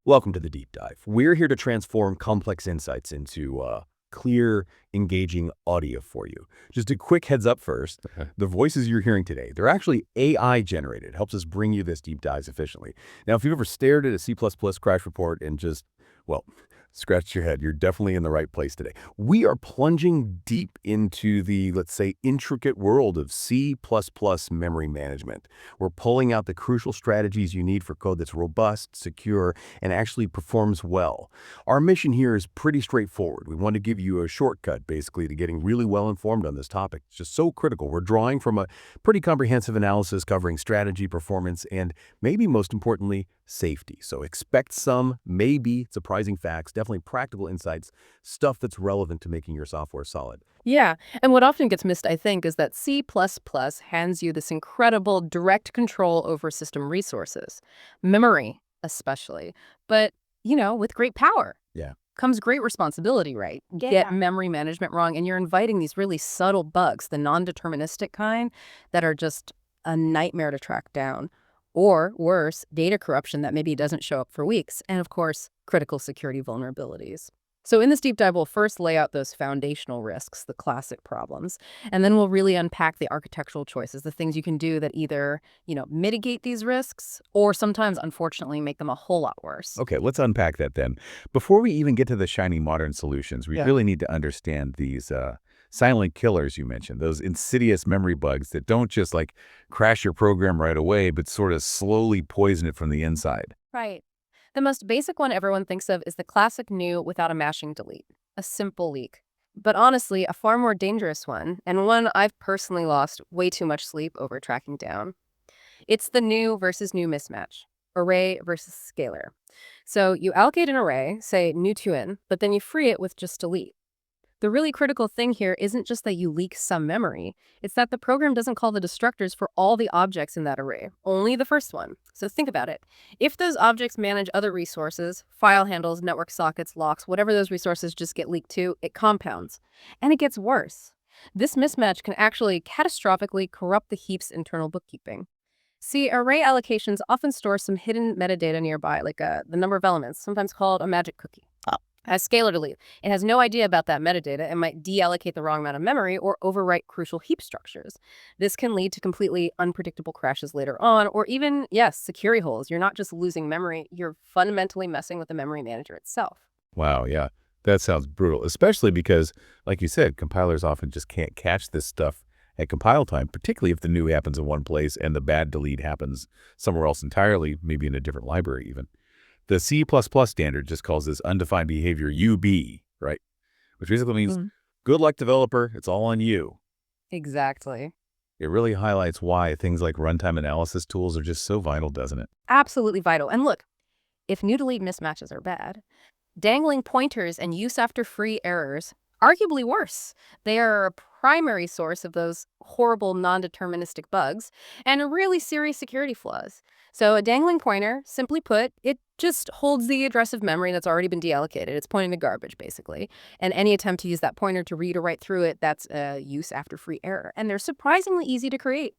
Welcome to the deep dive. We're here to transform complex insights into clear, engaging audio for you. Just a quick heads up first, the voices you're hearing today, they're actually AI generated. It helps us bring you this deep dives efficiently. Now, if you've ever stared at a C++ crash report and just, well, scratched your head, you're definitely in the right place today. We are plunging deep into the, let's say, intricate world of C++ memory management. We're pulling out the crucial strategies you need for code that's robust, secure, and actually performs well. Our mission here is pretty straightforward. We want to give you a shortcut, basically, to getting really well informed on this topic. It's just so critical. We're drawing from a pretty comprehensive analysis covering strategy, performance, and maybe most importantly, safety. So expect some, maybe surprising facts, definitely practical insights, stuff that's relevant to making your software solid. Yeah, and what often gets missed, I think, is that C++ hands you this incredible direct control over system resources, memory especially. But, with great power Yeah. comes great responsibility, right? Yeah. Get memory management wrong, and you're inviting these really subtle bugs, the non-deterministic kind, that are just a nightmare to track down. Or worse, data corruption that maybe doesn't show up for weeks. And of course, critical security vulnerabilities. So in this deep dive, we'll first lay out those foundational risks, the classic problems, and then we'll really unpack the architectural choices, the things you can do that either, mitigate these risks or sometimes, unfortunately, make them a whole lot worse. Okay, let's unpack that then. Before we even get to the shiny modern solutions, we Yeah. really need to understand these silent killers you mentioned, those insidious memory bugs that don't just crash your program right away, but sort of slowly poison it from the inside. Right. The most basic one everyone thinks of is the classic new without a mashing delete, a simple leak. But honestly, a far more dangerous one, and one I've personally lost way too much sleep over tracking down. It's the new versus new mismatch, array versus scalar. So you allocate an array, say new to in, but then you free it with just delete. The really critical thing here isn't just that you leak some memory, it's that the program doesn't call the destructors for all the objects in that array, only the first one. So think about it. If those objects manage other resources, file handles, network sockets, locks, whatever those resources just get leaked to, it compounds. And it gets worse. This mismatch can actually catastrophically corrupt the heap's internal bookkeeping. See, array allocations often store some hidden metadata nearby, like the number of elements, sometimes called a magic cookie. As scalar delete, it has no idea about that metadata and might deallocate the wrong amount of memory or overwrite crucial heap structures. This can lead to completely unpredictable crashes later on, or even, yes, security holes. You're not just losing memory, you're fundamentally messing with the memory manager itself. Wow, yeah, that sounds brutal, especially because, like you said, compilers often just can't catch this stuff at compile time, particularly if the new happens in one place and the bad delete happens somewhere else entirely, maybe in a different library even. The C++ standard just calls this undefined behavior UB, right? Which basically means, good luck, developer, it's all on you. Exactly. It really highlights why things like runtime analysis tools are just so vital, doesn't it? Absolutely vital. And look, if new delete mismatches are bad, dangling pointers and use after free errors, arguably worse. They are a primary source of those horrible non-deterministic bugs and really serious security flaws. So a dangling pointer, simply put, it just holds the address of memory that's already been deallocated. It's pointing to garbage, basically. And any attempt to use that pointer to read or write through it, that's a use after free error. And they're surprisingly easy to create.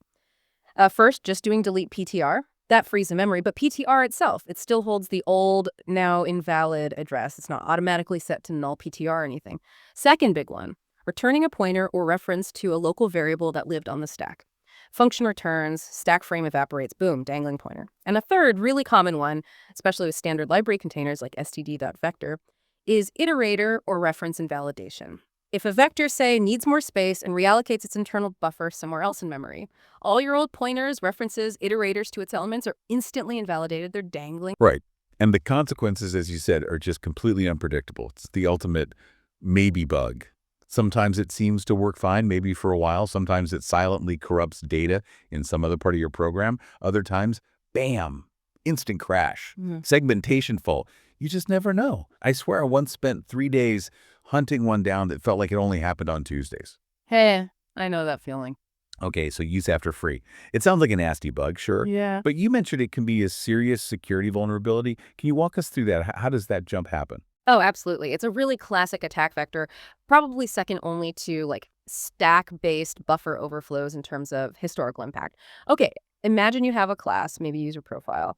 First, just doing delete PTR. That frees the memory, but PTR itself, it still holds the old, now invalid address. It's not automatically set to null PTR or anything. Second big one, returning a pointer or reference to a local variable that lived on the stack. Function returns, stack frame evaporates, boom, dangling pointer. And a third really common one, especially with standard library containers like std.vector, is iterator or reference invalidation. If a vector, say, needs more space and reallocates its internal buffer somewhere else in memory, all your old pointers, references, iterators to its elements are instantly invalidated. They're dangling. Right. And the consequences, as you said, are just completely unpredictable. It's the ultimate maybe bug. Sometimes it seems to work fine, maybe for a while. Sometimes it silently corrupts data in some other part of your program. Other times, bam, instant crash, segmentation fault. You just never know. I swear I once spent 3 days hunting one down that felt like it only happened on Tuesdays. Hey, I know that feeling. Okay, so use after free. It sounds like a nasty bug, sure. Yeah. But you mentioned it can be a serious security vulnerability. Can you walk us through that? How does that jump happen? Oh, absolutely. It's a really classic attack vector, probably second only to stack-based buffer overflows in terms of historical impact. Okay, Imagine you have a class, maybe user profile,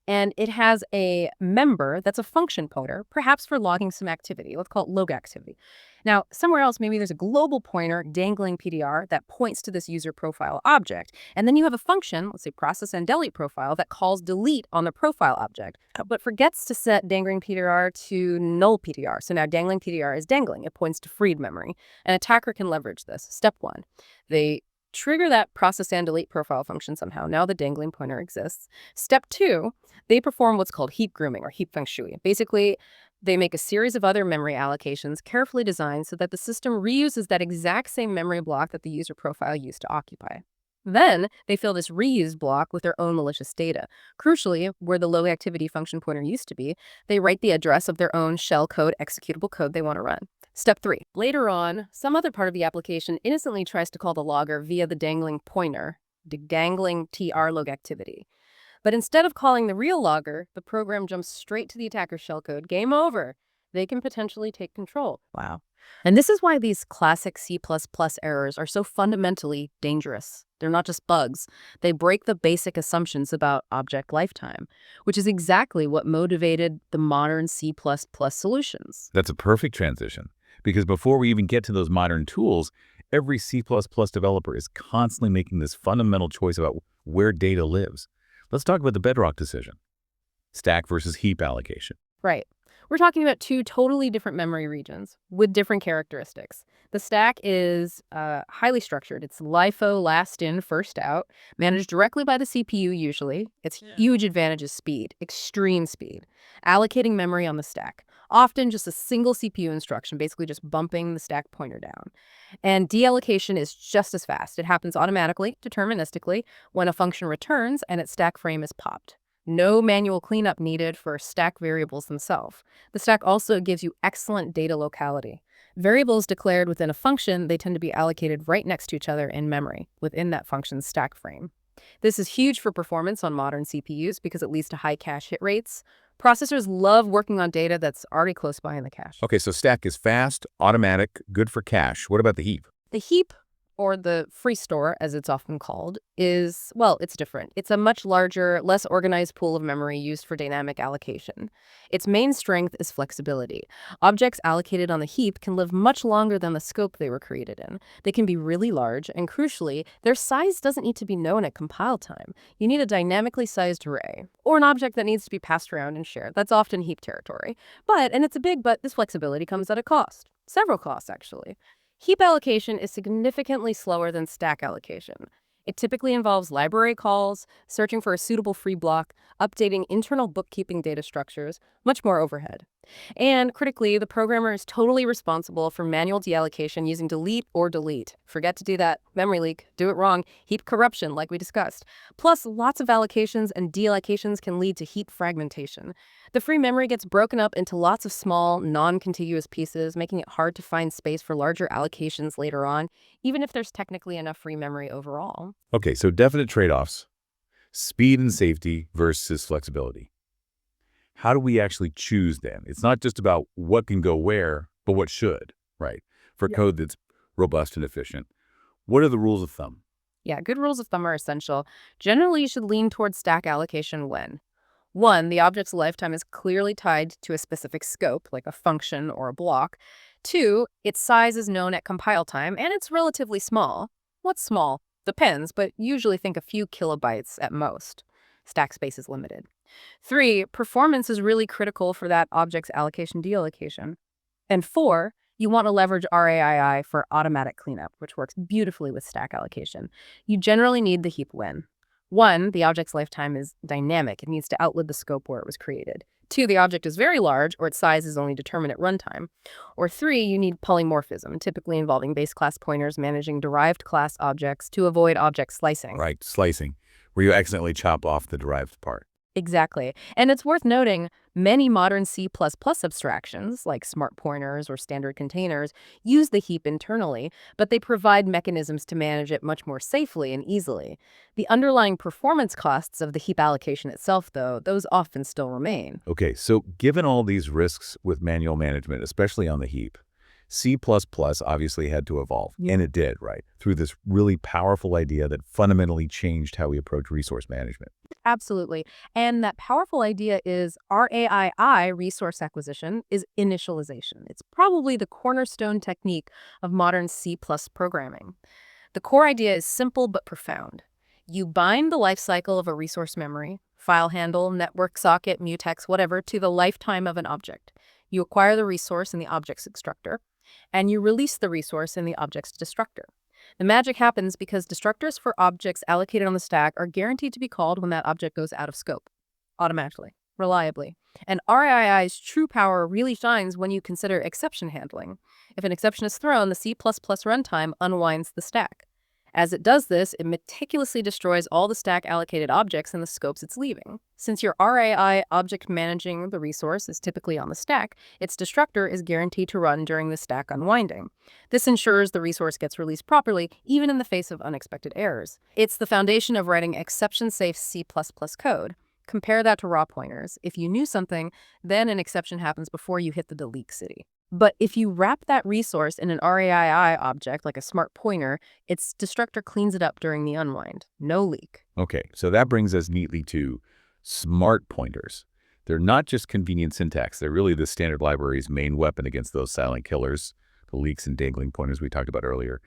and it has a member that's a function pointer, perhaps for logging some activity. Let's call it log activity. Now, somewhere else, maybe there's a global pointer, dangling PDR, that points to this user profile object. And then you have a function, let's say process and delete profile, that calls delete on the profile object, but forgets to set dangling PDR to null PDR. So now dangling PDR is dangling. It points to freed memory. An attacker can leverage this. Step one, they trigger that process and delete profile function somehow. Now the dangling pointer exists. Step two, they perform what's called heap grooming or heap feng shui. Basically, they make a series of other memory allocations carefully designed so that the system reuses that exact same memory block that the user profile used to occupy. Then they fill this reused block with their own malicious data. Crucially, where the low activity function pointer used to be, they write the address of their own shell code, executable code they want to run. Step 3. Later on, some other part of the application innocently tries to call the logger via the dangling pointer, the dangling TR log activity. But instead of calling the real logger, the program jumps straight to the attacker's shellcode. Game over. They can potentially take control. Wow. And this is why these classic C++ errors are so fundamentally dangerous. They're not just bugs. They break the basic assumptions about object lifetime, which is exactly what motivated the modern C++ solutions. That's a perfect transition, because before we even get to those modern tools, every C++ developer is constantly making this fundamental choice about where data lives. Let's talk about the bedrock decision, stack versus heap allocation. Right. We're talking about two totally different memory regions with different characteristics. The stack is highly structured. It's LIFO, last in, first out, managed directly by the CPU usually. Its huge advantage is speed, extreme speed. Allocating memory on the stack, often just a single CPU instruction, basically just bumping the stack pointer down. And deallocation is just as fast. It happens automatically, deterministically, when a function returns and its stack frame is popped. No manual cleanup needed for stack variables themselves. The stack also gives you excellent data locality. Variables declared within a function, they tend to be allocated right next to each other in memory, within that function's stack frame. This is huge for performance on modern CPUs because it leads to high cache hit rates. Processors love working on data that's already close by in the cache. Okay, so stack is fast, automatic, good for cache. What about the heap? The heap, or the free store, as it's often called, is, well, it's different. It's a much larger, less organized pool of memory used for dynamic allocation. Its main strength is flexibility. Objects allocated on the heap can live much longer than the scope they were created in. They can be really large, and crucially, their size doesn't need to be known at compile time. You need a dynamically sized array, or an object that needs to be passed around and shared. That's often heap territory. And it's a big but, this flexibility comes at a cost. Several costs, actually. Heap allocation is significantly slower than stack allocation. It typically involves library calls, searching for a suitable free block, updating internal bookkeeping data structures, much more overhead. And critically, the programmer is totally responsible for manual deallocation using delete or delete. Forget to do that. Memory leak. Do it wrong. Heap corruption, like we discussed. Plus, lots of allocations and deallocations can lead to heap fragmentation. The free memory gets broken up into lots of small, non-contiguous pieces, making it hard to find space for larger allocations later on, even if there's technically enough free memory overall. Okay, so definite trade-offs, speed and safety versus flexibility. How do we actually choose then? It's not just about what can go where, but what should, right? For code that's robust and efficient. What are the rules of thumb? Yeah, good rules of thumb are essential. Generally, you should lean towards stack allocation when 1, the object's lifetime is clearly tied to a specific scope, like a function or a block. 2, its size is known at compile time, and it's relatively small. What's small? Depends, but usually think a few kilobytes at most. Stack space is limited. 3, performance is really critical for that object's allocation deallocation. And 4, you want to leverage RAII for automatic cleanup, which works beautifully with stack allocation. You generally need the heap when 1, the object's lifetime is dynamic. It needs to outlive the scope where it was created. 2, the object is very large, or its size is only determined at runtime. Or 3, you need polymorphism, typically involving base class pointers managing derived class objects to avoid object slicing. Right, slicing, where you accidentally chop off the derived part. Exactly. And it's worth noting, many modern C++ abstractions, like smart pointers or standard containers, use the heap internally, but they provide mechanisms to manage it much more safely and easily. The underlying performance costs of the heap allocation itself, though, those often still remain. Okay, so given all these risks with manual management, especially on the heap, C++ obviously had to evolve, and it did, right, through this really powerful idea that fundamentally changed how we approach resource management. Absolutely. And that powerful idea is RAII, resource acquisition, is initialization. It's probably the cornerstone technique of modern C+ programming. The core idea is simple but profound. You bind the lifecycle of a resource memory, file handle, network socket, mutex, whatever, to the lifetime of an object. You acquire the resource in the object's extractor, and you release the resource in the object's destructor. The magic happens because destructors for objects allocated on the stack are guaranteed to be called when that object goes out of scope, automatically, reliably. And RAII's true power really shines when you consider exception handling. If an exception is thrown, the C++ runtime unwinds the stack. As it does this, it meticulously destroys all the stack allocated objects in the scopes it's leaving. Since your RAI object managing the resource is typically on the stack, its destructor is guaranteed to run during the stack unwinding. This ensures the resource gets released properly, even in the face of unexpected errors. It's the foundation of writing exception-safe C++ code. Compare that to raw pointers. If you knew something, then an exception happens before you hit the delete city. But if you wrap that resource in an RAII object, like a smart pointer, its destructor cleans it up during the unwind. No leak. Okay, so that brings us neatly to smart pointers. They're not just convenient syntax. They're really the standard library's main weapon against those silent killers, the leaks and dangling pointers we talked about earlier.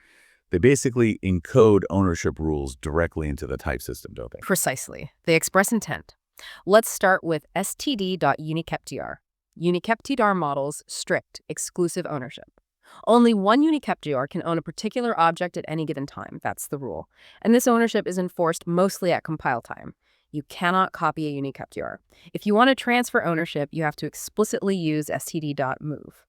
They basically encode ownership rules directly into the type system, don't they? Precisely. They express intent. Let's start with std.unikeptr. Unikeptr models strict, exclusive ownership. Only one unikeptr can own a particular object at any given time. That's the rule. And this ownership is enforced mostly at compile time. You cannot copy a unikeptr. If you want to transfer ownership, you have to explicitly use std.move.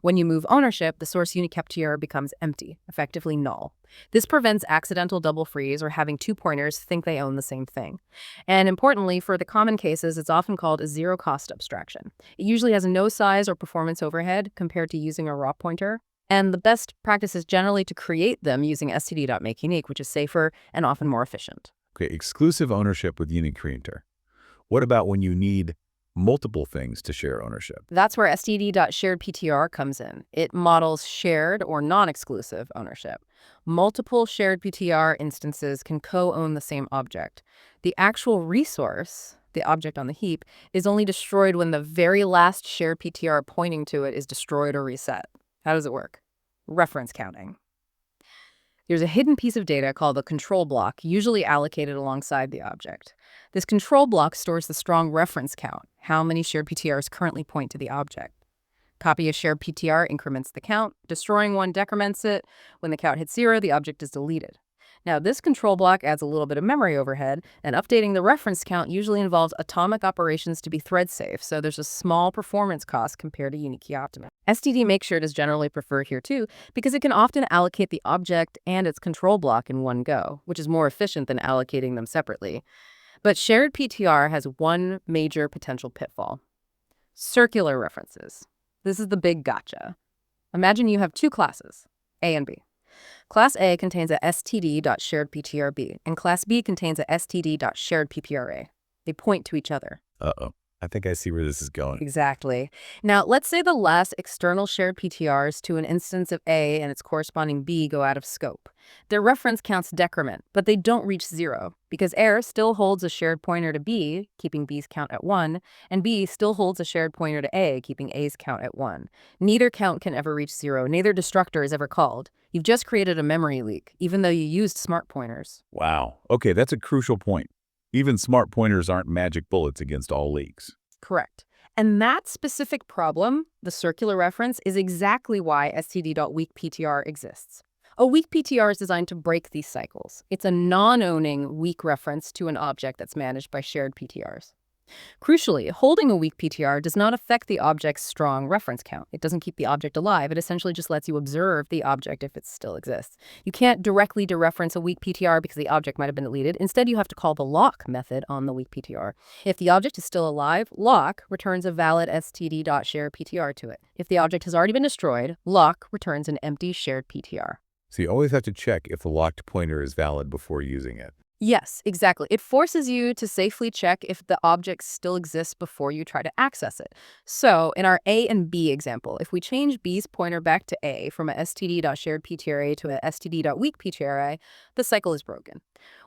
When you move ownership, the source unikeptr becomes empty, effectively null. This prevents accidental double freeze or having two pointers think they own the same thing. And importantly, for the common cases, it's often called a zero-cost abstraction. It usually has no size or performance overhead compared to using a raw pointer. And the best practice is generally to create them using std.makeUnique, which is safer and often more efficient. Okay, exclusive ownership with unicreator. What about when you need multiple things to share ownership? That's where std.sharedPTR comes in. It models shared or non-exclusive ownership. Multiple shared PTR instances can co-own the same object. The actual resource, the object on the heap, is only destroyed when the very last shared PTR pointing to it is destroyed or reset. How does it work? Reference counting. There's a hidden piece of data called the control block, usually allocated alongside the object. This control block stores the strong reference count, how many shared PTRs currently point to the object. Copy a shared PTR increments the count. Destroying one decrements it. When the count hits 0, the object is deleted. Now, this control block adds a little bit of memory overhead, and updating the reference count usually involves atomic operations to be thread safe, so there's a small performance cost compared to Unikey Optima. STD makesure is generally preferred here too, because it can often allocate the object and its control block in one go, which is more efficient than allocating them separately. But shared PTR has one major potential pitfall: circular references. This is the big gotcha. Imagine you have two classes, A and B. Class A contains a std.sharedPTRB, and Class B contains a std.sharedPPRA. They point to each other. Uh-oh. I think I see where this is going. Exactly. Now, let's say the last external shared PTRs to an instance of A and its corresponding B go out of scope. Their reference counts decrement, but they don't reach 0, because A still holds a shared pointer to B, keeping B's count at 1, and B still holds a shared pointer to A, keeping A's count at 1. Neither count can ever reach 0. Neither destructor is ever called. You've just created a memory leak, even though you used smart pointers. Wow. Okay, that's a crucial point. Even smart pointers aren't magic bullets against all leaks. Correct. And that specific problem, the circular reference, is exactly why std.weakPTR exists. A weak PTR is designed to break these cycles. It's a non-owning weak reference to an object that's managed by shared PTRs. Crucially, holding a weak PTR does not affect the object's strong reference count. It doesn't keep the object alive. It essentially just lets you observe the object if it still exists. You can't directly dereference a weak PTR because the object might have been deleted. Instead, you have to call the lock method on the weak PTR. If the object is still alive, lock returns a valid std.sharedPTR to it. If the object has already been destroyed, lock returns an empty shared PTR. So you always have to check if the locked pointer is valid before using it. Yes, exactly. It forces you to safely check if the object still exists before you try to access it. So, in our A and B example, if we change B's pointer back to A from a std.sharedptra to a std.weakptra, the cycle is broken.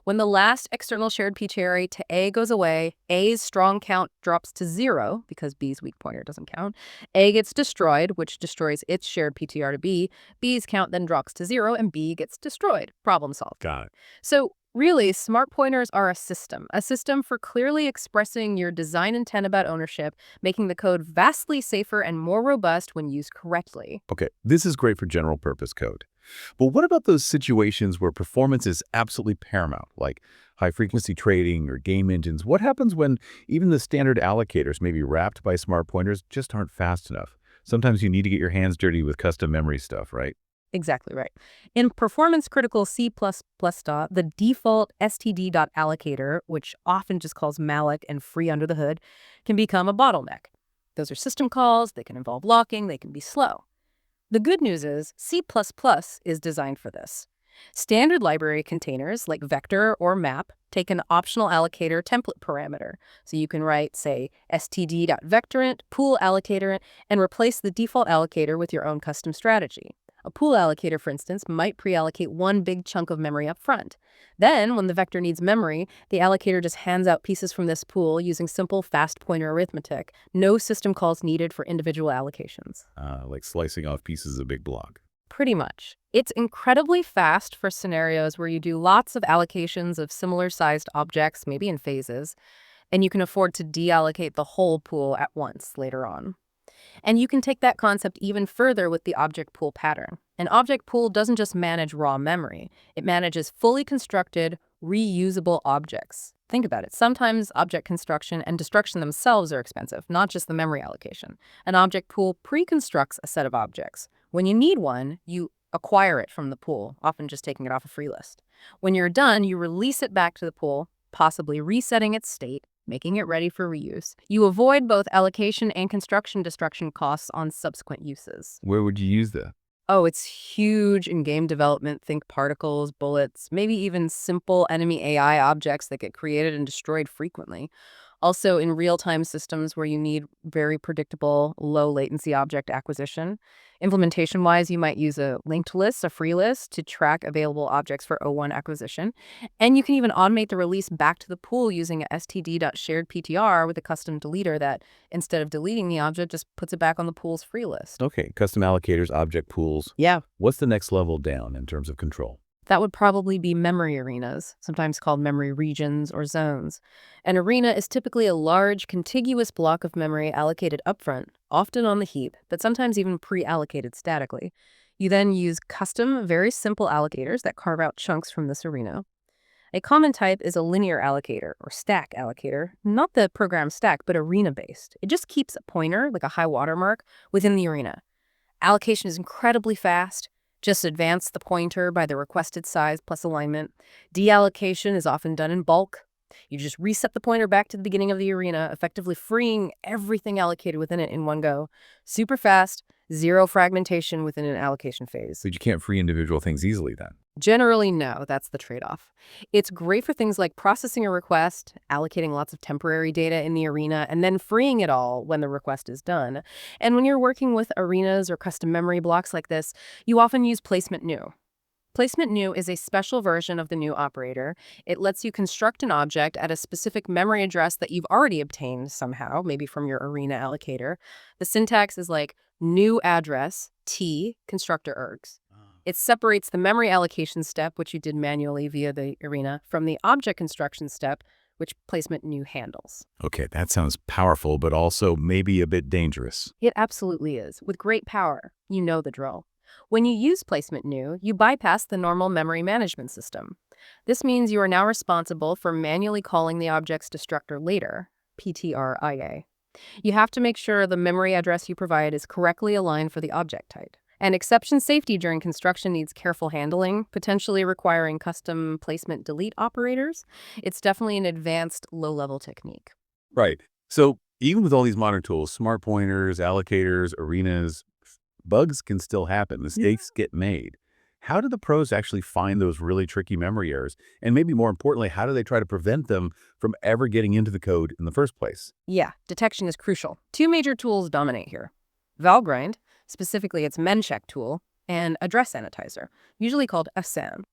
When the last external shared ptra to A goes away, A's strong count drops to 0 because B's weak pointer doesn't count. A gets destroyed, which destroys its shared ptr to B. B's count then drops to 0 and B gets destroyed. Problem solved. Got it. So really, smart pointers are a system for clearly expressing your design intent about ownership, making the code vastly safer and more robust when used correctly. Okay, this is great for general purpose code. But what about those situations where performance is absolutely paramount, like high-frequency trading or game engines? What happens when even the standard allocators, maybe wrapped by smart pointers, just aren't fast enough? Sometimes you need to get your hands dirty with custom memory stuff, right? Exactly right. In performance-critical C++, the default std.allocator, which often just calls malloc and free under the hood, can become a bottleneck. Those are system calls, they can involve locking, they can be slow. The good news is C++ is designed for this. Standard library containers like vector or map take an optional allocator template parameter. So you can write, say, std.vectorant, pool allocator, and replace the default allocator with your own custom strategy. A pool allocator, for instance, might pre-allocate one big chunk of memory up front. Then, when the vector needs memory, the allocator just hands out pieces from this pool using simple fast pointer arithmetic. No system calls needed for individual allocations. Like slicing off pieces of a big block. Pretty much. It's incredibly fast for scenarios where you do lots of allocations of similar-sized objects, maybe in phases, and you can afford to deallocate the whole pool at once later on. And you can take that concept even further with the object pool pattern. An object pool doesn't just manage raw memory. It manages fully constructed, reusable objects. Think about it. Sometimes object construction and destruction themselves are expensive, not just the memory allocation. An object pool pre-constructs a set of objects. When you need one, you acquire it from the pool, often just taking it off a free list. When you're done, you release it back to the pool, possibly resetting its state, making it ready for reuse. You avoid both allocation and construction destruction costs on subsequent uses. Where would you use that? Oh, it's huge in game development. Think particles, bullets, maybe even simple enemy AI objects that get created and destroyed frequently. Also in real-time systems where you need very predictable, low-latency object acquisition. Implementation-wise, you might use a linked list, a free list, to track available objects for O1 acquisition. And you can even automate the release back to the pool using a std.sharedptr with a custom deleter that, instead of deleting the object, just puts it back on the pool's free list. Okay, custom allocators, object pools. Yeah. What's the next level down in terms of control? That would probably be memory arenas, sometimes called memory regions or zones. An arena is typically a large, contiguous block of memory allocated upfront, often on the heap, but sometimes even pre-allocated statically. You then use custom, very simple allocators that carve out chunks from this arena. A common type is a linear allocator or stack allocator, not the program stack, but arena-based. It just keeps a pointer, like a high watermark, within the arena. Allocation is incredibly fast. Just advance the pointer by the requested size plus alignment. Deallocation is often done in bulk. You just reset the pointer back to the beginning of the arena, effectively freeing everything allocated within it in one go. Super fast, zero fragmentation within an allocation phase. So you can't free individual things easily then. Generally, no, that's the trade-off. It's great for things like processing a request, allocating lots of temporary data in the arena, and then freeing it all when the request is done. And when you're working with arenas or custom memory blocks like this, you often use placement new. Placement new is a special version of the new operator. It lets you construct an object at a specific memory address that you've already obtained somehow, maybe from your arena allocator. The syntax is like new address, T, constructor ergs. It separates the memory allocation step, which you did manually via the arena, from the object construction step, which placement new handles. Okay, that sounds powerful, but also maybe a bit dangerous. It absolutely is. With great power, you know the drill. When you use placement new, you bypass the normal memory management system. This means you are now responsible for manually calling the object's destructor later, PTRIA. You have to make sure the memory address you provide is correctly aligned for the object type. And exception safety during construction needs careful handling, potentially requiring custom placement delete operators. It's definitely an advanced low-level technique. Right. So even with all these modern tools, smart pointers, allocators, arenas, bugs can still happen. Mistakes get made. How do the pros actually find those really tricky memory errors? And maybe more importantly, how do they try to prevent them from ever getting into the code in the first place? Yeah, detection is crucial. Two major tools dominate here. Valgrind, specifically its memcheck tool, and address sanitizer, usually called ASan.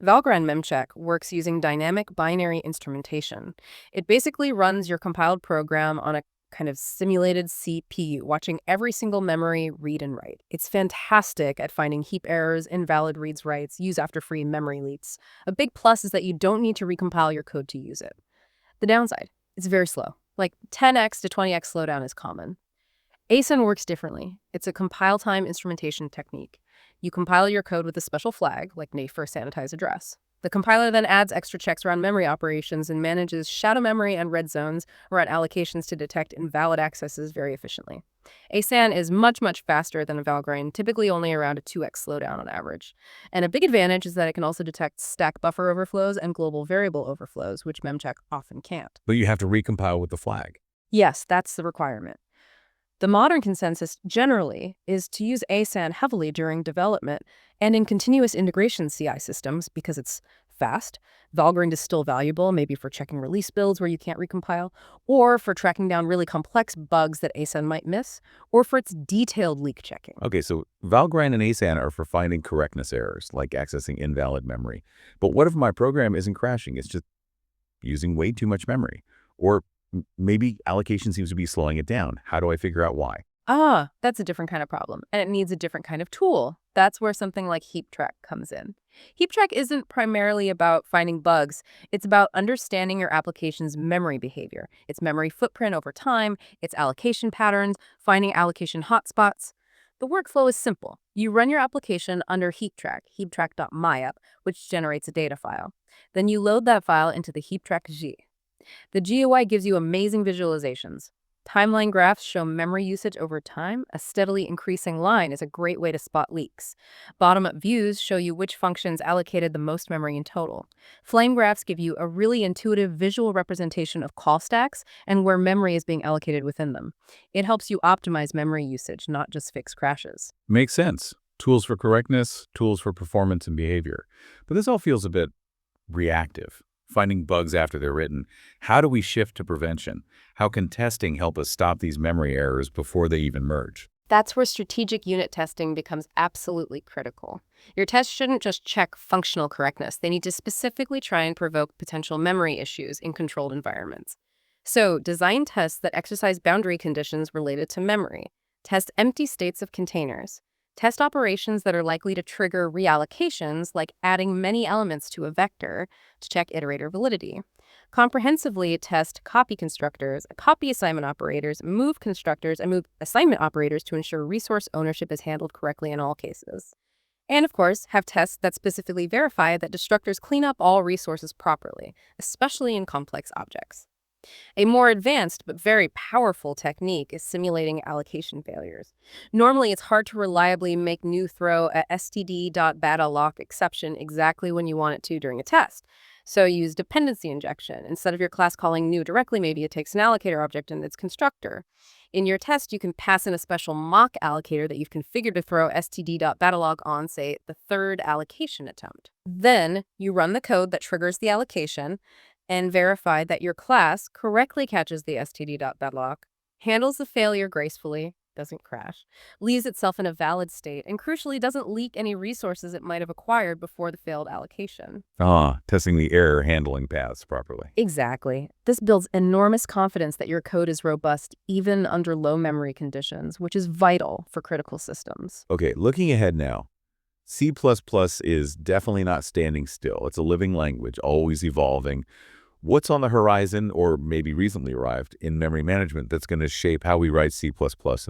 Valgrind memcheck works using dynamic binary instrumentation. It basically runs your compiled program on a kind of simulated CPU, watching every single memory read and write. It's fantastic at finding heap errors, invalid reads writes, use after free memory leaks. A big plus is that you don't need to recompile your code to use it. The downside, it's very slow. Like 10x to 20x slowdown is common. ASan works differently. It's a compile time instrumentation technique. You compile your code with a special flag, like nay for sanitize address. The compiler then adds extra checks around memory operations and manages shadow memory and red zones around allocations to detect invalid accesses very efficiently. ASan is much, much faster than a Valgrind, typically only around a 2x slowdown on average. And a big advantage is that it can also detect stack buffer overflows and global variable overflows, which memcheck often can't. But you have to recompile with the flag. Yes, that's the requirement. The modern consensus generally is to use ASan heavily during development and in continuous integration CI systems because it's fast. Valgrind is still valuable, maybe for checking release builds where you can't recompile, or for tracking down really complex bugs that ASan might miss, or for its detailed leak checking. Okay, so Valgrind and ASan are for finding correctness errors, like accessing invalid memory. But what if my program isn't crashing? It's just using way too much memory. Or maybe allocation seems to be slowing it down. How do I figure out why? That's a different kind of problem, and it needs a different kind of tool. That's where something like Heaptrack comes in. Heaptrack isn't primarily about finding bugs. It's about understanding your application's memory behavior, its memory footprint over time, its allocation patterns, finding allocation hotspots. The workflow is simple. You run your application under Heaptrack, heaptrack.myapp, which generates a data file. Then you load that file into the Heaptrack G. The GUI gives you amazing visualizations. Timeline graphs show memory usage over time. A steadily increasing line is a great way to spot leaks. Bottom-up views show you which functions allocated the most memory in total. Flame graphs give you a really intuitive visual representation of call stacks and where memory is being allocated within them. It helps you optimize memory usage, not just fix crashes. Makes sense. Tools for correctness, tools for performance and behavior. But this all feels a bit reactive. Finding bugs after they're written. How do we shift to prevention? How can testing help us stop these memory errors before they even merge? That's where strategic unit testing becomes absolutely critical. Your tests shouldn't just check functional correctness. They need to specifically try and provoke potential memory issues in controlled environments. So, design tests that exercise boundary conditions related to memory. Test empty states of containers. Test operations that are likely to trigger reallocations, like adding many elements to a vector to check iterator validity. Comprehensively test copy constructors, copy assignment operators, move constructors, and move assignment operators to ensure resource ownership is handled correctly in all cases. And of course, have tests that specifically verify that destructors clean up all resources properly, especially in complex objects. A more advanced but very powerful technique is simulating allocation failures. Normally, it's hard to reliably make new throw a std.badalloc exception exactly when you want it to during a test. So use dependency injection. Instead of your class calling new directly, maybe it takes an allocator object and its constructor. In your test, you can pass in a special mock allocator that you've configured to throw std.badalog on, say, the third allocation attempt. Then you run the code that triggers the allocation and verify that your class correctly catches the std.badalog, handles the failure gracefully, doesn't crash, leaves itself in a valid state, and crucially doesn't leak any resources it might have acquired before the failed allocation. Testing the error handling paths properly. Exactly. This builds enormous confidence that your code is robust even under low memory conditions, which is vital for critical systems. Okay, looking ahead now. C++ is definitely not standing still. It's a living language, always evolving. What's on the horizon, or maybe recently arrived, in memory management that's going to shape how we write C++ in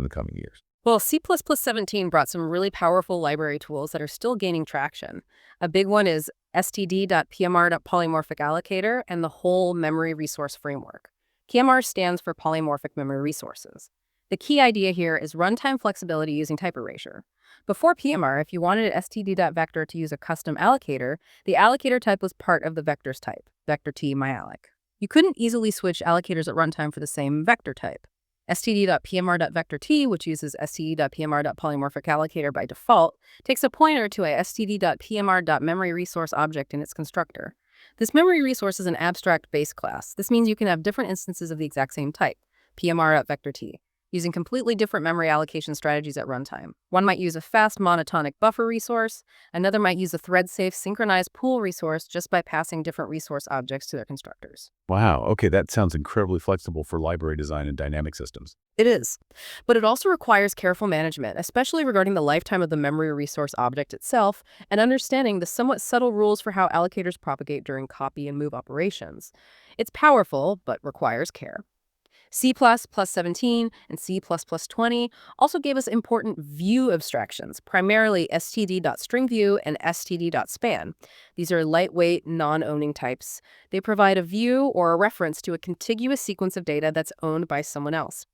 the coming years? Well, C++17 brought some really powerful library tools that are still gaining traction. A big one is std.pmr.polymorphic allocator and the whole memory resource framework. PMR stands for polymorphic memory resources. The key idea here is runtime flexibility using type erasure. Before PMR, if you wanted std.vector to use a custom allocator, the allocator type was part of the vector's type, vector t myalloc. You couldn't easily switch allocators at runtime for the same vector type. std.pmr.vector_t, which uses std.pmr.polymorphic allocator by default, takes a pointer to a std.pmr.memory_resource object in its constructor. This memory resource is an abstract base class. This means you can have different instances of the exact same type, pmr.vector_t, using completely different memory allocation strategies at runtime. One might use a fast monotonic buffer resource, another might use a thread-safe synchronized pool resource just by passing different resource objects to their constructors. Wow, okay, that sounds incredibly flexible for library design and dynamic systems. It is, but it also requires careful management, especially regarding the lifetime of the memory resource object itself and understanding the somewhat subtle rules for how allocators propagate during copy and move operations. It's powerful, but requires care. C++17 and C++20 also gave us important view abstractions, primarily std.stringView and std.span. These are lightweight, non-owning types. They provide a view or a reference to a contiguous sequence of data that's owned by someone else.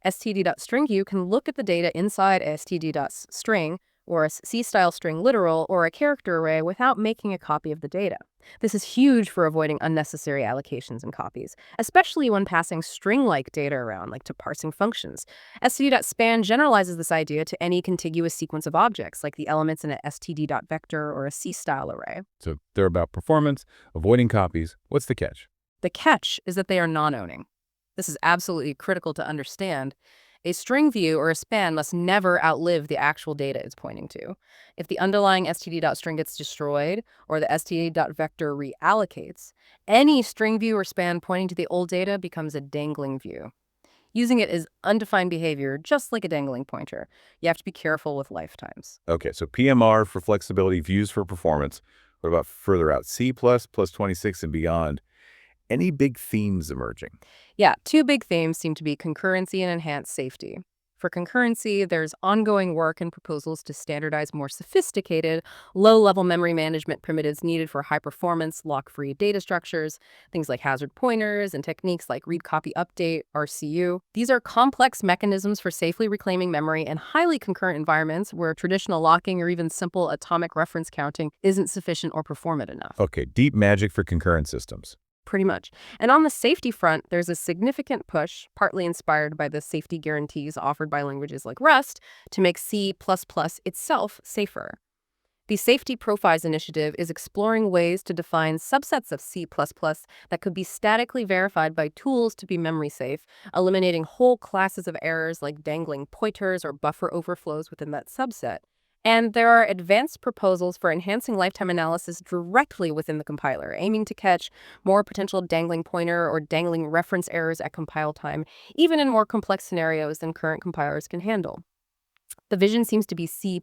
std.stringView can look at the data inside std.string, or a C-style string literal, or a character array without making a copy of the data. This is huge for avoiding unnecessary allocations and copies, especially when passing string-like data around, like to parsing functions. std.span generalizes this idea to any contiguous sequence of objects, like the elements in a std.vector or a C-style array. So they're about performance, avoiding copies. What's the catch? The catch is that they are non-owning. This is absolutely critical to understand. A string view or a span must never outlive the actual data it's pointing to. If the underlying std.string gets destroyed or the std.vector reallocates, any string view or span pointing to the old data becomes a dangling view. Using it is undefined behavior, just like a dangling pointer. You have to be careful with lifetimes. Okay, so PMR for flexibility, views for performance. What about further out? C++, +26 and beyond. Any big themes emerging? Yeah, two big themes seem to be concurrency and enhanced safety. For concurrency, there's ongoing work and proposals to standardize more sophisticated, low-level memory management primitives needed for high-performance, lock-free data structures, things like hazard pointers and techniques like read-copy-update, RCU. These are complex mechanisms for safely reclaiming memory in highly concurrent environments where traditional locking or even simple atomic reference counting isn't sufficient or performant enough. Okay, deep magic for concurrent systems. Pretty much. And on the safety front, there's a significant push, partly inspired by the safety guarantees offered by languages like Rust, to make C++ itself safer. The Safety Profiles Initiative is exploring ways to define subsets of C++ that could be statically verified by tools to be memory safe, eliminating whole classes of errors like dangling pointers or buffer overflows within that subset. And there are advanced proposals for enhancing lifetime analysis directly within the compiler, aiming to catch more potential dangling pointer or dangling reference errors at compile time, even in more complex scenarios than current compilers can handle. The vision seems to be C++,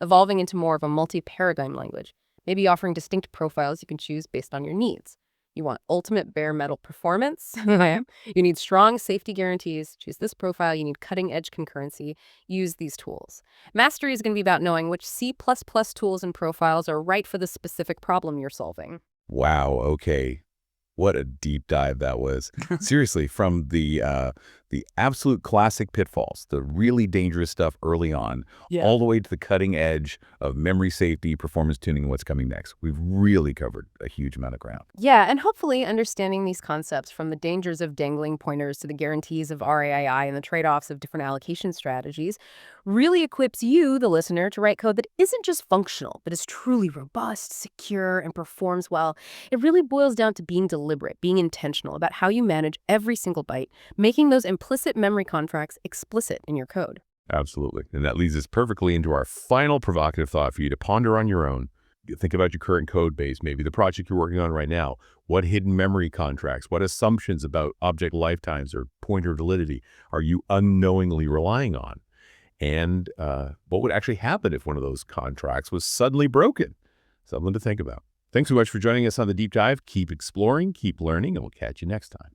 evolving into more of a multi-paradigm language, maybe offering distinct profiles you can choose based on your needs. You want ultimate bare metal performance? You need strong safety guarantees. Choose this profile. You need cutting-edge concurrency. Use these tools. Mastery is going to be about knowing which C++ tools and profiles are right for the specific problem you're solving. Wow, okay. What a deep dive that was. Seriously, from the absolute classic pitfalls, the really dangerous stuff early on, all the way to the cutting edge of memory safety, performance tuning, and what's coming next. We've really covered a huge amount of ground. Yeah, and hopefully understanding these concepts, from the dangers of dangling pointers to the guarantees of RAII and the trade-offs of different allocation strategies, really equips you, the listener, to write code that isn't just functional, but is truly robust, secure, and performs well. It really boils down to being deliberate, being intentional about how you manage every single byte, making those implicit memory contracts explicit in your code. Absolutely. And that leads us perfectly into our final provocative thought for you to ponder on your own. Think about your current code base, maybe the project you're working on right now. What hidden memory contracts, what assumptions about object lifetimes or pointer validity are you unknowingly relying on? And what would actually happen if one of those contracts was suddenly broken? Something to think about. Thanks so much for joining us on the Deep Dive. Keep exploring, keep learning, and we'll catch you next time.